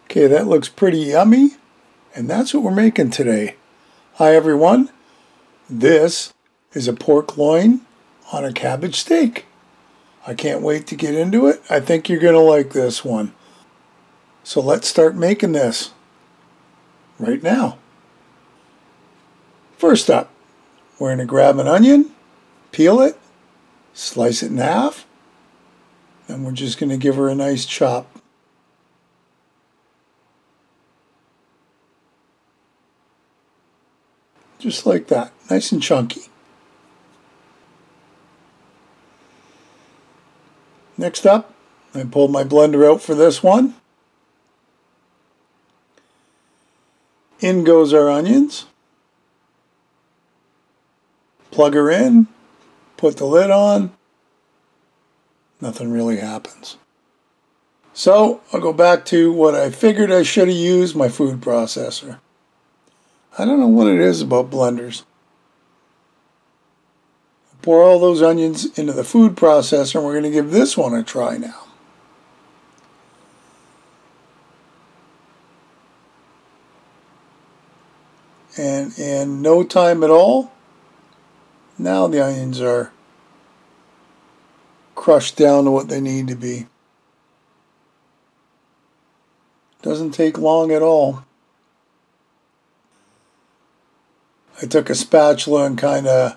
Okay, that looks pretty yummy, and that's what we're making today. Hi everyone, this is a pork loin on a cabbage steak. I can't wait to get into it. I think you're going to like this one. So let's start making this right now. First up, we're going to grab an onion, peel it, slice it in half, and we're just going to give her a nice chop. Just like that, nice and chunky. Next up, I pulled my blender out for this one. In goes our onions. Plug her in, put the lid on. Nothing really happens. So I'll go back to what I figured I should have used, my food processor. I don't know what it is about blenders. Pour all those onions into the food processor, and we're going to give this one a try now. And in no time at all, now the onions are crushed down to what they need to be. Doesn't take long at all. I took a spatula and kind of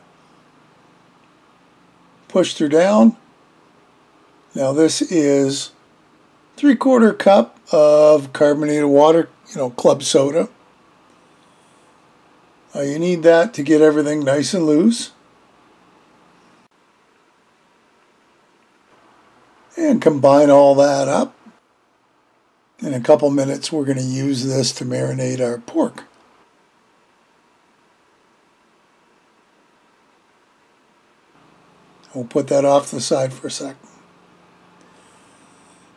pushed her down. Now this is 3/4 cup of carbonated water, club soda. You need that to get everything nice and loose. And combine all that up. In a couple minutes we're going to use this to marinate our pork. We'll put that off to the side for a second.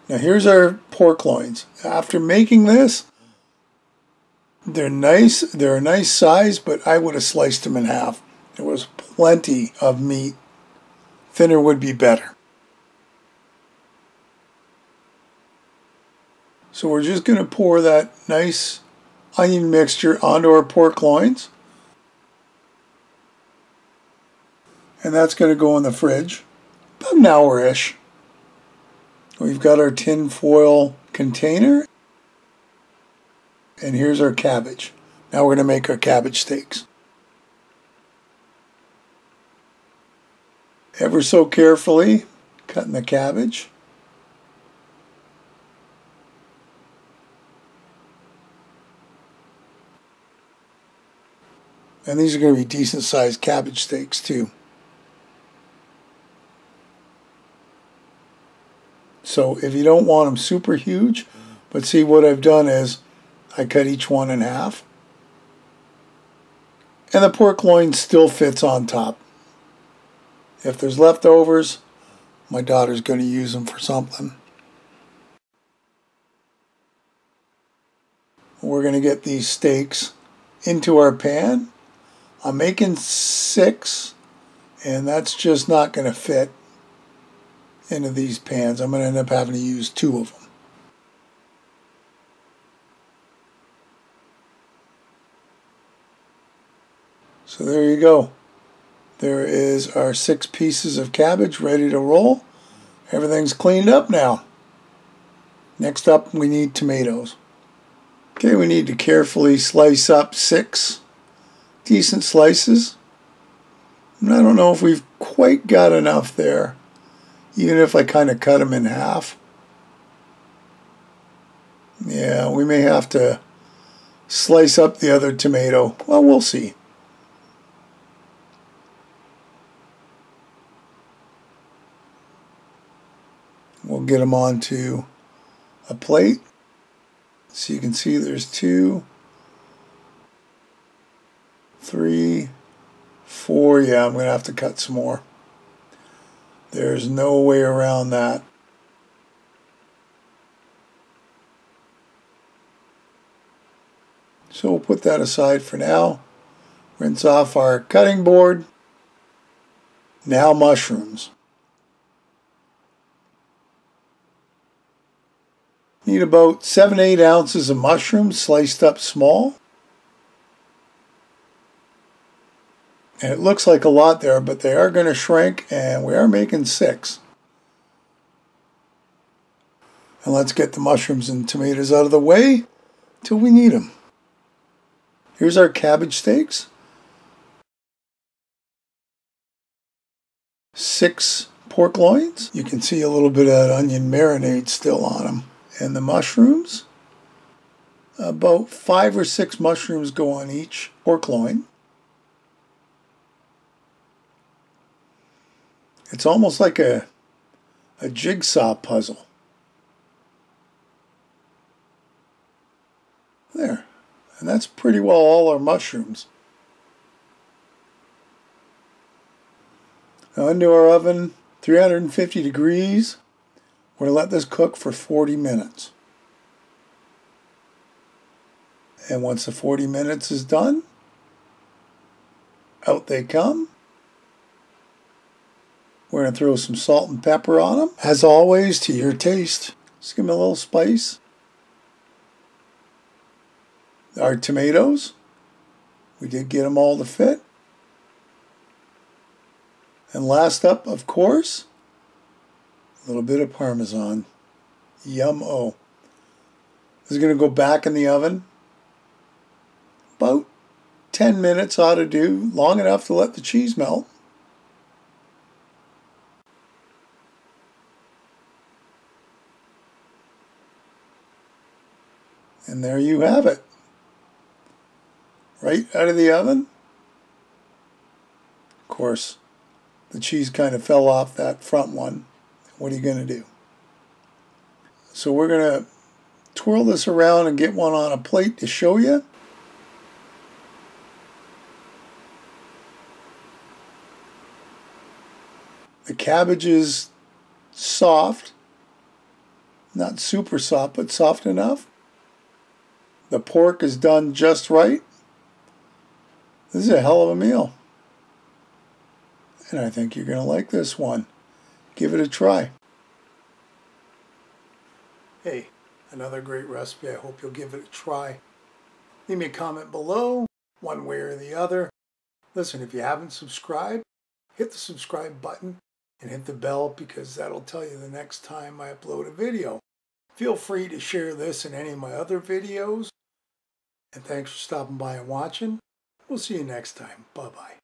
Now here's our pork loins. After making this, they're nice. They're a nice size, but I would have sliced them in half. There was plenty of meat. Thinner would be better. So we're just going to pour that nice onion mixture onto our pork loins. And that's going to go in the fridge about an hour-ish. We've got our tin foil container. And here's our cabbage. Now we're going to make our cabbage steaks. Ever so carefully cutting the cabbage. And these are going to be decent sized cabbage steaks too. So if you don't want them super huge, but see what I've done is I cut each one in half. And the pork loin still fits on top. If there's leftovers, my daughter's going to use them for something. We're going to get these steaks into our pan. I'm making 6, and that's just not going to fit into these pans. I'm going to end up having to use 2 of them. So there you go. There is our 6 pieces of cabbage ready to roll. Everything's cleaned up now. Next up, we need tomatoes. Okay, we need to carefully slice up 6 decent slices. And I don't know if we've quite got enough there, even if I kind of cut them in half. Yeah, we may have to slice up the other tomato. Well, we'll see. We'll get them onto a plate. So you can see there's 2, 3, 4. Yeah, I'm going to have to cut some more. There's no way around that. So we'll put that aside for now. Rinse off our cutting board. Now mushrooms. Need about 7 to 8 ounces of mushrooms sliced up small. And it looks like a lot there, but they are going to shrink, and we are making 6. And let's get the mushrooms and tomatoes out of the way till we need them. Here's our cabbage steaks. 6 pork loins. You can see a little bit of that onion marinade still on them. And the mushrooms. About 5 or 6 mushrooms go on each pork loin. It's almost like a jigsaw puzzle. There. And that's pretty well all our mushrooms. Now into our oven, 350 degrees. We're going to let this cook for 40 minutes. And once the 40 minutes is done, out they come. We're going to throw some salt and pepper on them. As always, to your taste. Just give them a little spice. Our tomatoes. We did get them all to fit. And last up, of course, a little bit of Parmesan. Yum-o. This is going to go back in the oven. About 10 minutes ought to do. Long enough to let the cheese melt. And there you have it. Right out of the oven. Of course, the cheese kind of fell off that front one. What are you going to do? So we're going to twirl this around and get one on a plate to show you. The cabbage is soft. Not super soft, but soft enough. The pork is done just right. This is a hell of a meal. And I think you're going to like this one. Give it a try. Hey, another great recipe. I hope you'll give it a try. Leave me a comment below, one way or the other. Listen, if you haven't subscribed, hit the subscribe button and hit the bell, because that'll tell you the next time I upload a video. Feel free to share this and any of my other videos. And thanks for stopping by and watching. We'll see you next time. Bye-bye.